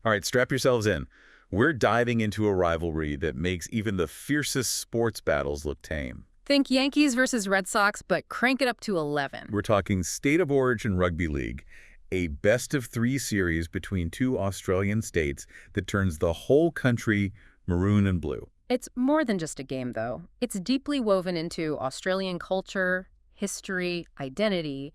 All right, strap yourselves in. We're diving into a rivalry that makes even the fiercest sports battles look tame. Think Yankees versus Red Sox, but crank it up to 11. We're talking State of Origin Rugby League, a best-of-3 series between two Australian states that turns the whole country maroon and blue. It's more than just a game, though. It's deeply woven into Australian culture, history, identity.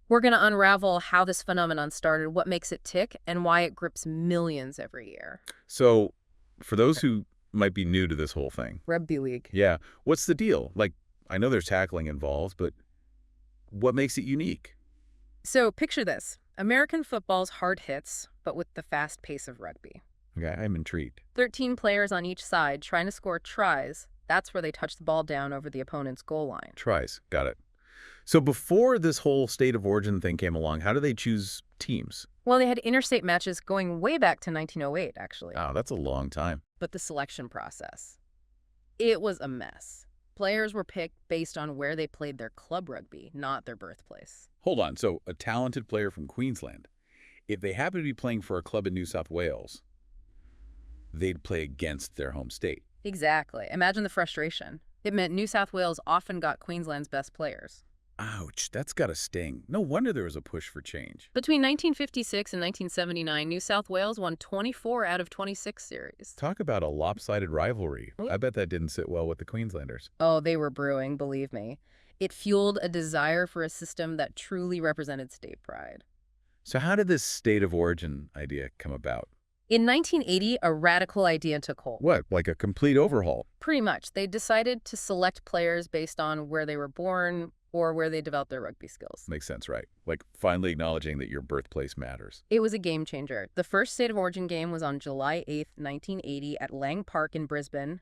We're going to unravel how this phenomenon started, what makes it tick, and why it grips millions every year. So, for those who might be new to this whole thing. Rugby League. Yeah. What's the deal? Like, I know there's tackling involved, but what makes it unique? So picture this. American football's hard hits, but with the fast pace of rugby. Okay, I'm intrigued. 13 players on each side trying to score tries. That's where they touch the ball down over the opponent's goal line. Tries. Got it. So before this whole State of Origin thing came along, how do they choose teams? Well, they had interstate matches going way back to 1908, actually. Oh, that's a long time. But the selection process, it was a mess. Players were picked based on where they played their club rugby, not their birthplace. Hold on. So a talented player from Queensland, if they happen to be playing for a club in New South Wales, they'd play against their home state. Exactly. Imagine the frustration. It meant New South Wales often got Queensland's best players. Ouch, that's got to sting. No wonder there was a push for change. Between 1956 and 1979, New South Wales won 24 out of 26 series. Talk about a lopsided rivalry. I bet that didn't sit well with the Queenslanders. Oh, they were brewing, believe me. It fueled a desire for a system that truly represented state pride. So how did this State of Origin idea come about? In 1980, a radical idea took hold. What, like a complete overhaul? Pretty much. They decided to select players based on where they were born or where they developed their rugby skills. Makes sense, right? Like finally acknowledging that your birthplace matters. It was a game changer. The first State of Origin game was on July 8th, 1980 at Lang Park in Brisbane,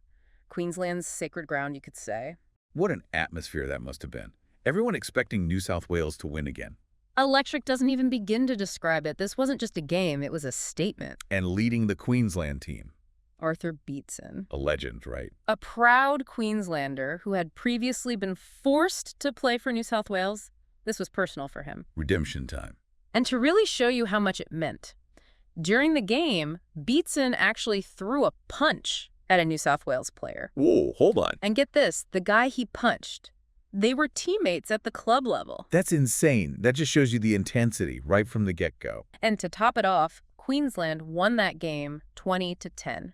Queensland's sacred ground, you could say. What an atmosphere that must have been. Everyone expecting New South Wales to win again. Electric doesn't even begin to describe it. This wasn't just a game, it was a statement. And leading the Queensland team. Arthur Beetson. A legend, right? A proud Queenslander who had previously been forced to play for New South Wales. This was personal for him. Redemption time. And to really show you how much it meant, during the game, Beetson actually threw a punch at a New South Wales player. Whoa, hold on. And get this, the guy he punched, they were teammates at the club level. That's insane. That just shows you the intensity right from the get-go. And to top it off, Queensland won that game 20-10.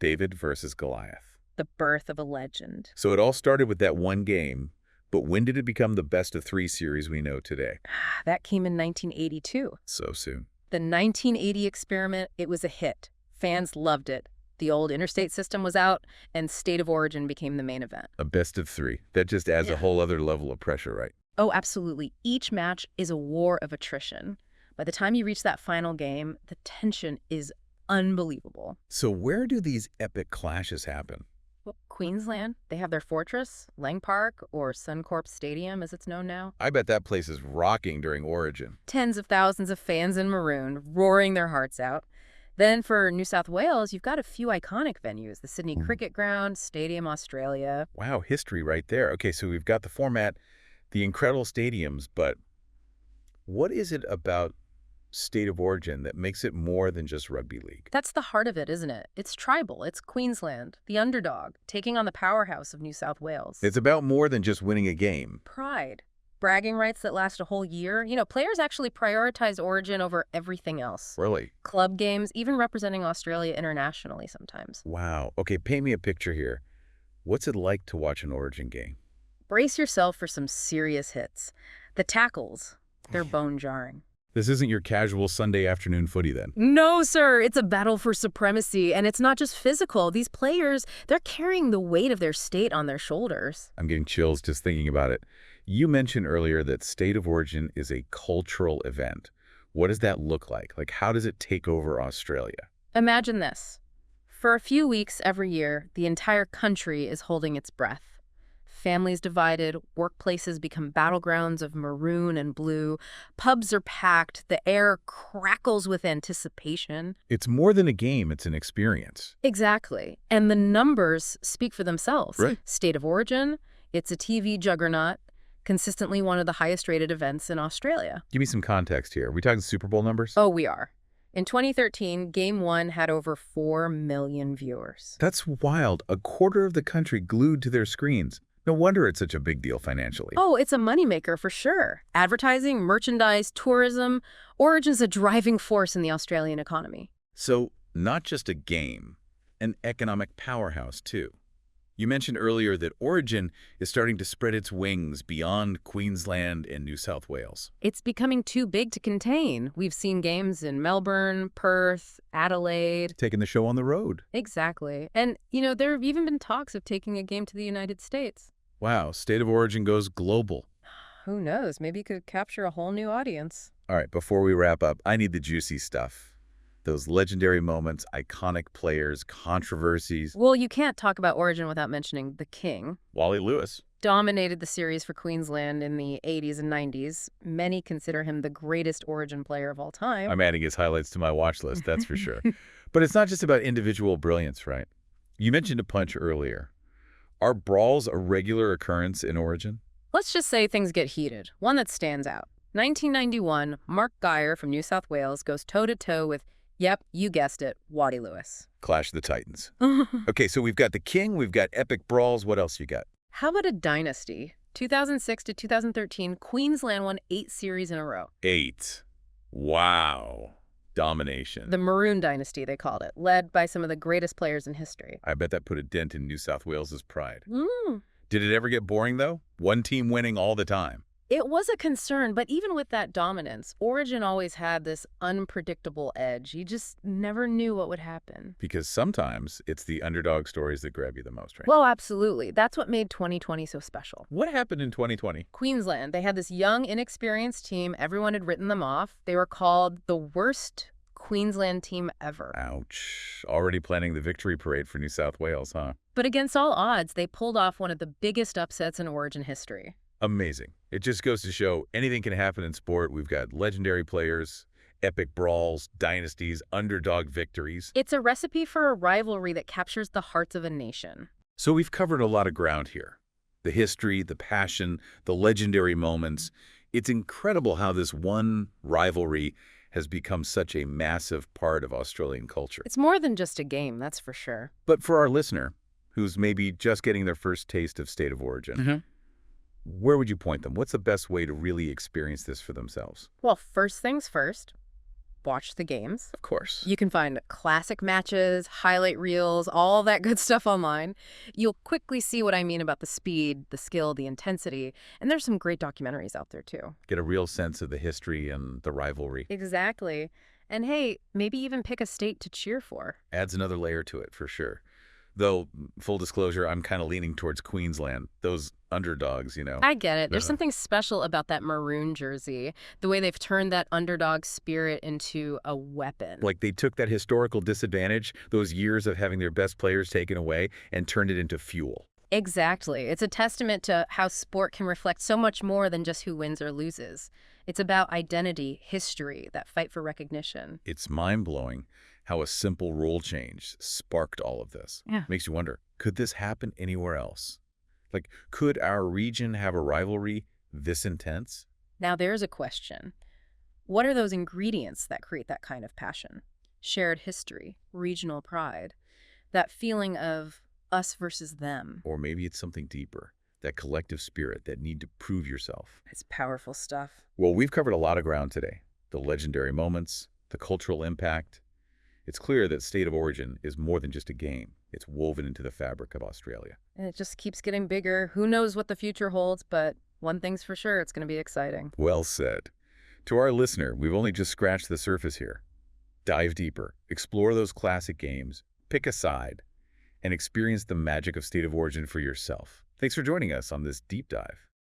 David versus Goliath. The birth of a legend. So it all started with that one game, but when did it become the best-of-3 series we know today? That came in 1982. So soon. The 1980 experiment, it was a hit. Fans loved it. The old interstate system was out, and State of Origin became the main event. A best-of-3. That just adds a whole other level of pressure, right? Oh, absolutely. Each match is a war of attrition. By the time you reach that final game, the tension is unbelievable. So where do these epic clashes happen? Well, Queensland, they have their fortress, Lang Park, or Suncorp Stadium as it's known now. I bet that place is rocking during Origin. Tens of thousands of fans in maroon, roaring their hearts out. Then for New South Wales, you've got a few iconic venues, the Sydney Cricket Ground, Stadium Australia. Wow, history right there. Okay, so we've got the format, the incredible stadiums, but what is it about State of Origin that makes it more than just rugby league? That's the heart of it, isn't it? It's tribal. It's Queensland, the underdog, taking on the powerhouse of New South Wales. It's about more than just winning a game. Pride. Bragging rights that last a whole year. You know, players actually prioritize Origin over everything else. Really? Club games, even representing Australia internationally sometimes. Wow. Okay, paint me a picture here. What's it like to watch an Origin game? Brace yourself for some serious hits. The tackles, they're bone-jarring. This isn't your casual Sunday afternoon footy then? No, sir. It's a battle for supremacy, and it's not just physical. These players, they're carrying the weight of their state on their shoulders. I'm getting chills just thinking about it. You mentioned earlier that State of Origin is a cultural event. What does that look like? Like, how does it take over Australia? Imagine this. For a few weeks every year, the entire country is holding its breath. Families divided, workplaces become battlegrounds of maroon and blue, pubs are packed, the air crackles with anticipation. It's more than a game, it's an experience. Exactly. And the numbers speak for themselves. Right. State of Origin, it's a TV juggernaut, consistently one of the highest rated events in Australia. Give me some context here. Are we talking Super Bowl numbers? Oh, we are. In 2013, Game 1 had over 4 million viewers. That's wild. A quarter of the country glued to their screens. No wonder it's such a big deal financially. Oh, it's a moneymaker for sure. Advertising, merchandise, tourism. Origin's a driving force in the Australian economy. So, not just a game, an economic powerhouse, too. You mentioned earlier that Origin is starting to spread its wings beyond Queensland and New South Wales. It's becoming too big to contain. We've seen games in Melbourne, Perth, Adelaide. Taking the show on the road. Exactly. And, there have even been talks of taking a game to the United States. Wow, State of Origin goes global. Who knows? Maybe it could capture a whole new audience. All right, before we wrap up, I need the juicy stuff. Those legendary moments, iconic players, controversies. Well, you can't talk about Origin without mentioning the King. Wally Lewis. Dominated the series for Queensland in the 80s and 90s. Many consider him the greatest Origin player of all time. I'm adding his highlights to my watch list, that's for sure. But it's not just about individual brilliance, right? You mentioned a punch earlier. Are brawls a regular occurrence in Origin? Let's just say things get heated. One that stands out. 1991, Mark Geyer from New South Wales goes toe-to-toe with, yep, you guessed it, Waddy Lewis. Clash of the Titans. Okay, so we've got the King, we've got epic brawls. What else you got? How about a dynasty? 2006 to 2013, Queensland won 8 series in a row. 8. Wow. Domination. The Maroon Dynasty, they called it, led by some of the greatest players in history. I bet that put a dent in New South Wales's pride. Mm. Did it ever get boring, though? One team winning all the time. It was a concern, but even with that dominance, Origin always had this unpredictable edge. You just never knew what would happen. Because sometimes it's the underdog stories that grab you the most, right? Well, absolutely. That's what made 2020 so special. What happened in 2020? Queensland, they had this young, inexperienced team. Everyone had written them off. They were called the worst Queensland team ever. Ouch. Already planning the victory parade for New South Wales, huh? But against all odds, they pulled off one of the biggest upsets in Origin history. Amazing. It just goes to show anything can happen in sport. We've got legendary players, epic brawls, dynasties, underdog victories. It's a recipe for a rivalry that captures the hearts of a nation. So we've covered a lot of ground here. The history, the passion, the legendary moments. It's incredible how this one rivalry has become such a massive part of Australian culture. It's more than just a game, that's for sure. But for our listener, who's maybe just getting their first taste of State of Origin, where would you point them? What's the best way to really experience this for themselves? Well, first things first, watch the games. Of course. You can find classic matches, highlight reels, all that good stuff online. You'll quickly see what I mean about the speed, the skill, the intensity, and there's some great documentaries out there too. Get a real sense of the history and the rivalry. Exactly. And hey, maybe even pick a state to cheer for. Adds another layer to it, for sure. Though, full disclosure, I'm kind of leaning towards Queensland. Those underdogs, you know. I get it. There's something special about that maroon jersey, the way they've turned that underdog spirit into a weapon. Like they took that historical disadvantage, those years of having their best players taken away, and turned it into fuel. Exactly. It's a testament to how sport can reflect so much more than just who wins or loses. It's about identity, history, that fight for recognition. It's mind-blowing how a simple rule change sparked all of this. Yeah. Makes you wonder, could this happen anywhere else? Like, could our region have a rivalry this intense? Now there's a question. What are those ingredients that create that kind of passion? Shared history, regional pride, that feeling of us versus them. Or maybe it's something deeper, that collective spirit, that need to prove yourself. It's powerful stuff. Well, we've covered a lot of ground today. The legendary moments, the cultural impact. It's clear that State of Origin is more than just a game. It's woven into the fabric of Australia. And it just keeps getting bigger. Who knows what the future holds, but one thing's for sure, it's going to be exciting. Well said. To our listener, we've only just scratched the surface here. Dive deeper, explore those classic games, pick a side, and experience the magic of State of Origin for yourself. Thanks for joining us on this deep dive.